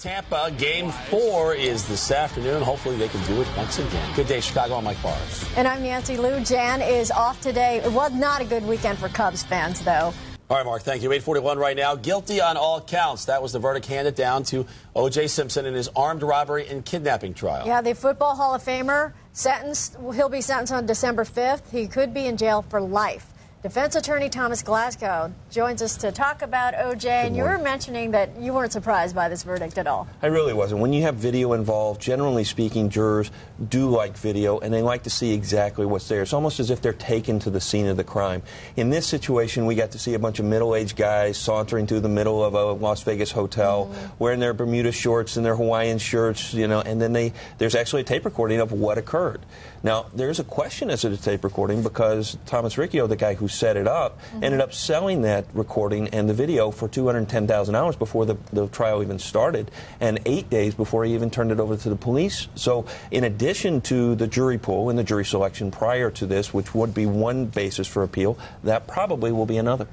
Tampa, Game 4 is this afternoon. Hopefully they can do it once again. Good day, Chicago. I'm Mike Barnes. And I'm Nancy Lou. Jan is off today. It was not a good weekend for Cubs fans, though. All right, Mark, thank you. 8:41 right now. Guilty on all counts. That was the verdict handed down to O.J. Simpson in his armed robbery and kidnapping trial. Yeah, the Football Hall of Famer sentenced. He'll be sentenced on December 5th. He could be in jail for life. Defense attorney Thomas Glasgow joins us to talk about O.J. And you were mentioning that you weren't surprised by this verdict at all. I really wasn't. When you have video involved, generally speaking, jurors do like video, and they like to see exactly what's there. It's almost as if they're taken to the scene of the crime. In this situation, we got to see a bunch of middle-aged guys sauntering through the middle of a Las Vegas hotel, wearing their Bermuda shorts and their Hawaiian shirts, you know, and then there's actually a tape recording of what occurred. Now, there's a question as to the tape recording because Thomas Riccio, the guy who set it up, ended up selling that recording and the video for $210,000 before the trial even started, and 8 days before he even turned it over to the police. So in addition to the jury pool and the jury selection prior to this, which would be one basis for appeal, that probably will be another.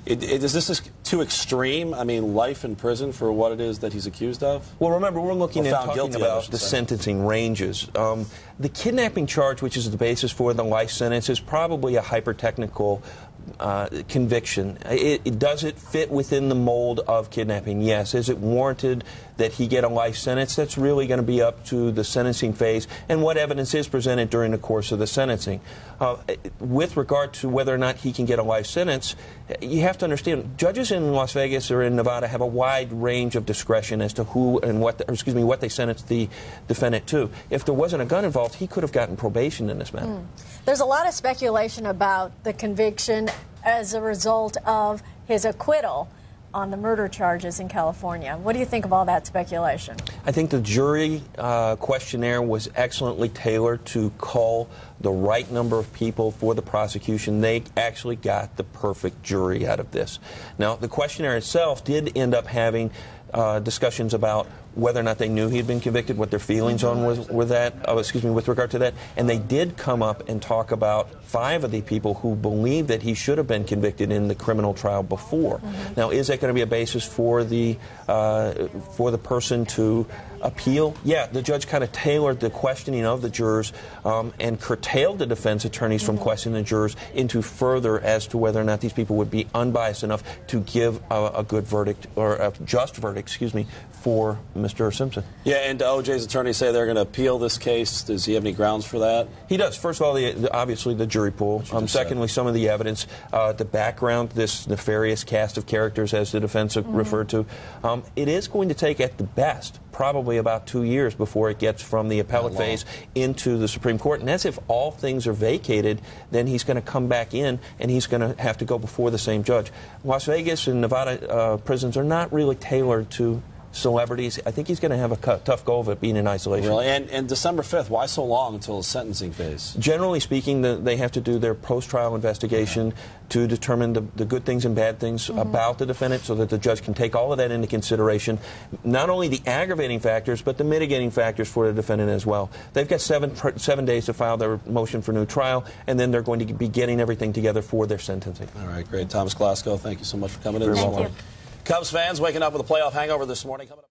Is this too extreme? I mean, life in prison for what it is that he's accused of? Well, remember, we're looking at talking about the sentencing ranges. The kidnapping charge, which is the basis for the life sentence, is probably a hyper-technical conviction. Does it fit within the mold of kidnapping? Yes. Is it warranted that he get a life sentence? That's really going to be up to the sentencing phase and what evidence is presented during the course of the sentencing. With regard to whether or not he can get a life sentence, you have to understand, judges in Las Vegas or in Nevada have a wide range of discretion as to who and what they sentence the defendant to. If there wasn't a gun involved, he could have gotten probation in this matter. There's a lot of speculation about the conviction as a result of his acquittal on the murder charges in California. What do you think of all that speculation? I think the jury questionnaire was excellently tailored to cull the right number of people for the prosecution. They actually got the perfect jury out of this. Now, the questionnaire itself did end up having discussions about whether or not they knew he had been convicted, what their feelings on with that, with regard to that, and they did come up and talk about 5 of the people who believe that he should have been convicted in the criminal trial before. Now, is that going to be a basis for the person to appeal? Yeah, the judge kind of tailored the questioning of the jurors and curtailed the defense attorneys from questioning the jurors into further as to whether or not these people would be unbiased enough to give a good verdict, or a just verdict, for Mr. Simpson. Yeah, and O.J.'s attorneys say they're going to appeal this case. Does he have any grounds for that? He does. First of all, obviously the jury pool. Secondly, some of the evidence, the background, this nefarious cast of characters, as the defense referred to. It is going to take, at the best, probably about 2 years before it gets from the appellate phase into the Supreme Court. And that's if all things are vacated, then he's going to come back in and he's going to have to go before the same judge. Las Vegas and Nevada prisons are not really tailored to celebrities. I think he's going to have a tough go of it being in isolation. Really? And December 5th, why so long until the sentencing phase? Generally speaking, they have to do their post-trial investigation to determine the good things and bad things about the defendant so that the judge can take all of that into consideration, not only the aggravating factors, but the mitigating factors for the defendant as well. They've got seven days to file their motion for new trial, and then they're going to be getting everything together for their sentencing. All right, great. Thomas Glasgow, thank you so much for coming in this morning. Cubs fans waking up with a playoff hangover this morning. Coming up